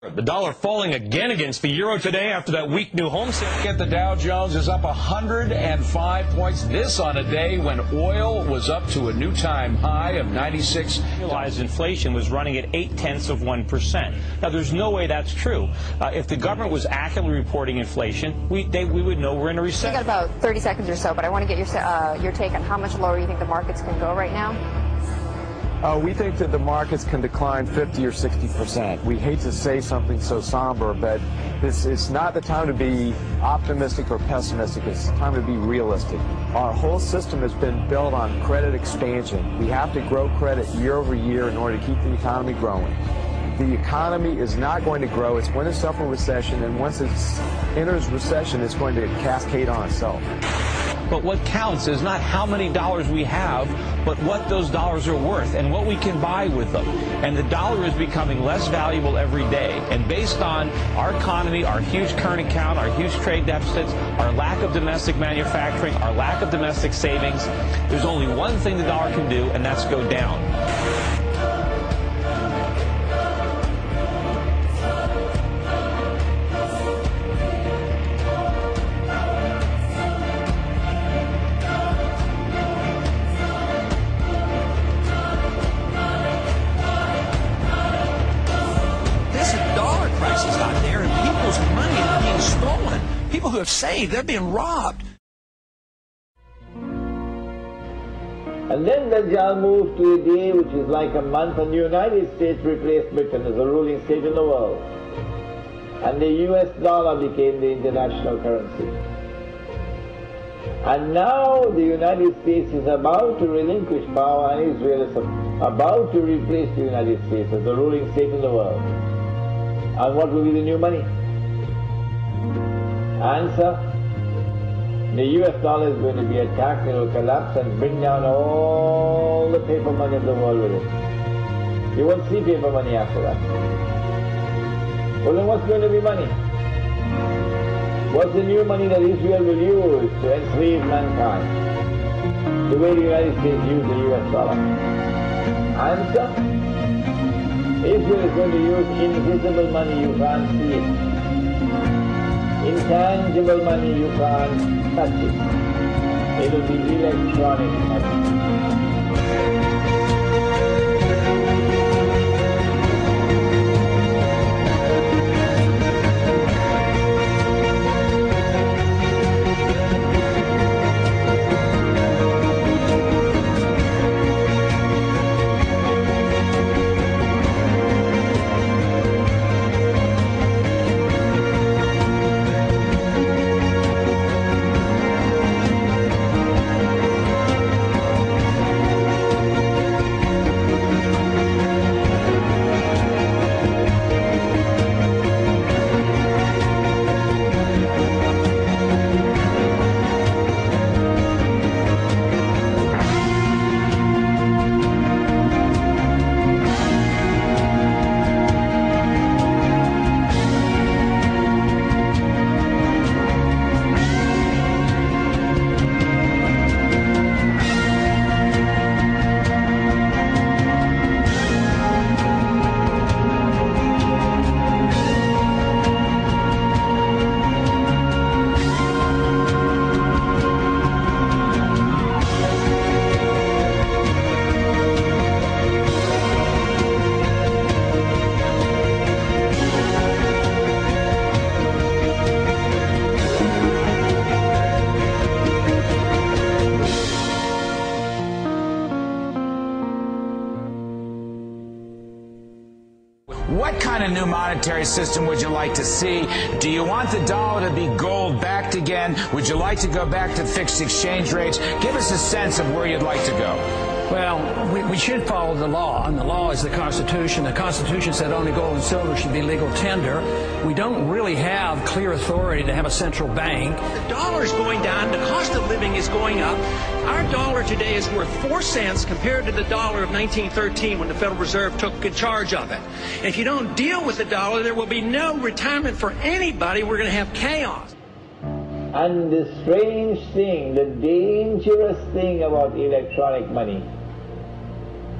The dollar falling again against the euro today after that weak new home sale. The Dow Jones is up 105 points. This on a day when oil was up to a new time high of 96. Realized inflation was running at 0.8%. Now, there's no way that's true. If the government was accurately reporting inflation, we would know we're in a recession. We got about 30 seconds or so, but I want to get your take on how much lower you think the markets can go right now. We think that the markets can decline 50 or 60%. We hate to say something so somber, but it's not the time to be optimistic or pessimistic. It's the time to be realistic. Our whole system has been built on credit expansion. We have to grow credit year over year in order to keep the economy growing. The economy is not going to grow. It's going to suffer recession, and once it enters recession, it's going to cascade on itself. But what counts is not how many dollars we have, but what those dollars are worth and what we can buy with them. And the dollar is becoming less valuable every day. And based on our economy, our huge current account, our huge trade deficits, our lack of domestic manufacturing, our lack of domestic savings, there's only one thing the dollar can do, and that's go down. People who have saved, they're being robbed. And then Dajjal moved to a day which is like a month, and the United States replaced Britain as the ruling state in the world. And the US dollar became the international currency. And now the United States is about to relinquish power, and Israel is about to replace the United States as the ruling state in the world. And what will be the new money? Answer: the US dollar is going to be attacked, it will collapse and bring down all the paper money of the world with it. You won't see paper money after that. Well, then what's going to be money? What's the new money that Israel will use to enslave mankind? The way the United States used the US dollar. Answer: Israel is going to use invisible money, you can't see it. Intangible money, you can't touch it. It will be electronic money. What kind of new monetary system would you like to see? Do you want the dollar to be gold backed again? Would you like to go back to fixed exchange rates? Give us a sense of where you'd like to go. Well, we should follow the law, and the law is the Constitution. The Constitution said only gold and silver should be legal tender. We don't really have clear authority to have a central bank. The dollar's going down, the cost of living is going up. Our dollar today is worth 4 cents compared to the dollar of 1913 when the Federal Reserve took charge of it. And if you don't deal with the dollar, there will be no retirement for anybody. We're going to have chaos. And the strange thing, the dangerous thing about electronic money,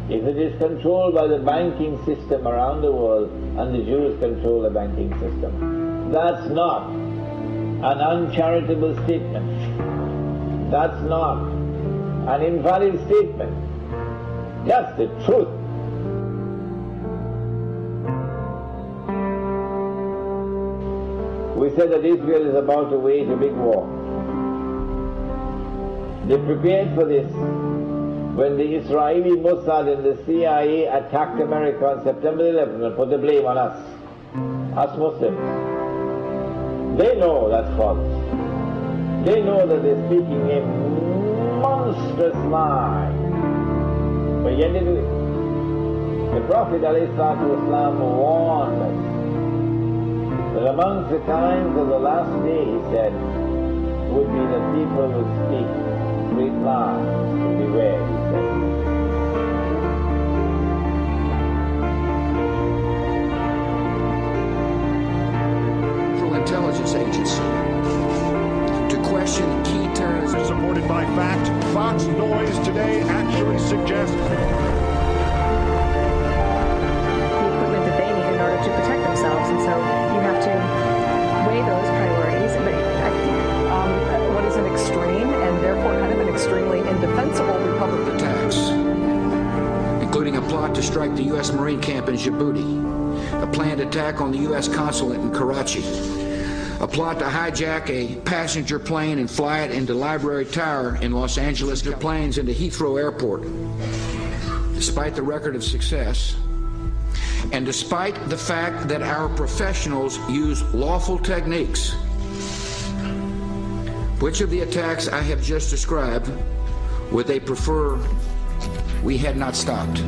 if it is controlled by the banking system around the world, and the Jews control the banking system. That's not an uncharitable statement. That's not an invalid statement. Just the truth. We said that Israel is about to wage a big war. They prepared for this when the Israeli Mossad and the CIA attacked America on September 11th and put the blame on us Muslims. They know that's false. They know that they're speaking a monstrous lie. But yet they do it. The Prophet ﷺ warned us that amongst the times of the last day, he said, would be that people would speak great lies. Beware, he said. Intelligence agency to question key terms. Supported by fact, Fox Noise today actually suggests the equipment that they need in order to protect themselves, and so you have to weigh those priorities. But I think what is an extreme and therefore kind of an extremely indefensible Republican attacks, including a plot to strike the U.S. Marine camp in Djibouti, a planned attack on the U.S. consulate in Karachi, a plot to hijack a passenger plane and fly it into Library Tower in Los Angeles, the planes into Heathrow Airport. Despite the record of success, and despite the fact that our professionals use lawful techniques, which of the attacks I have just described would they prefer we had not stopped?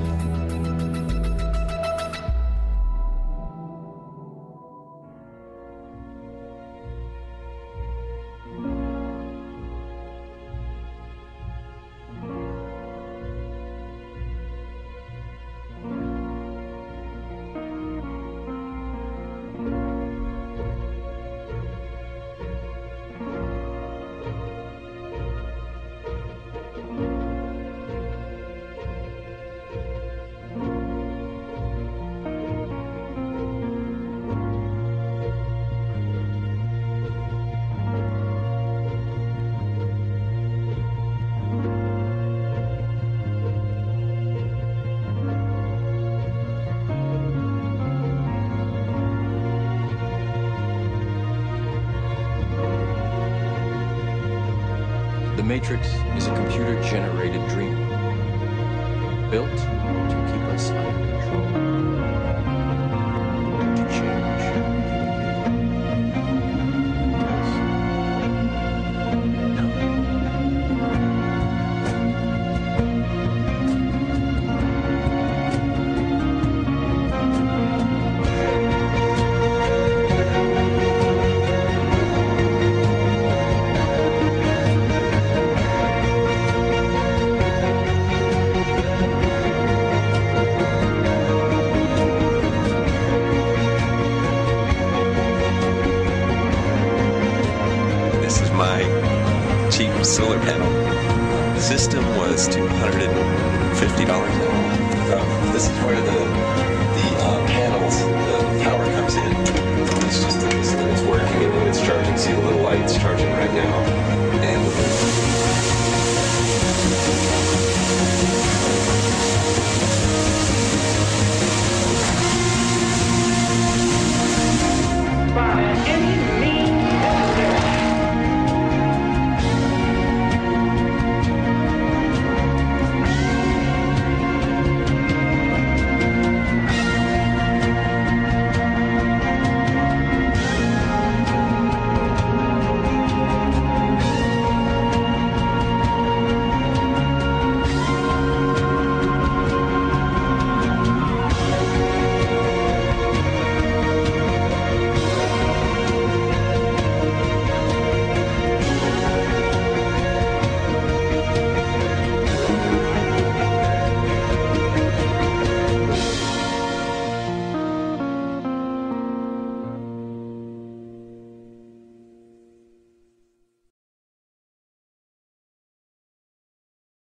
The Matrix is a computer-generated dream, built to keep us under control, to change solar panel. The system was $250 now. This is where the panels, the power comes in. It's just it's working and it's charging. See the little lights charging right now. And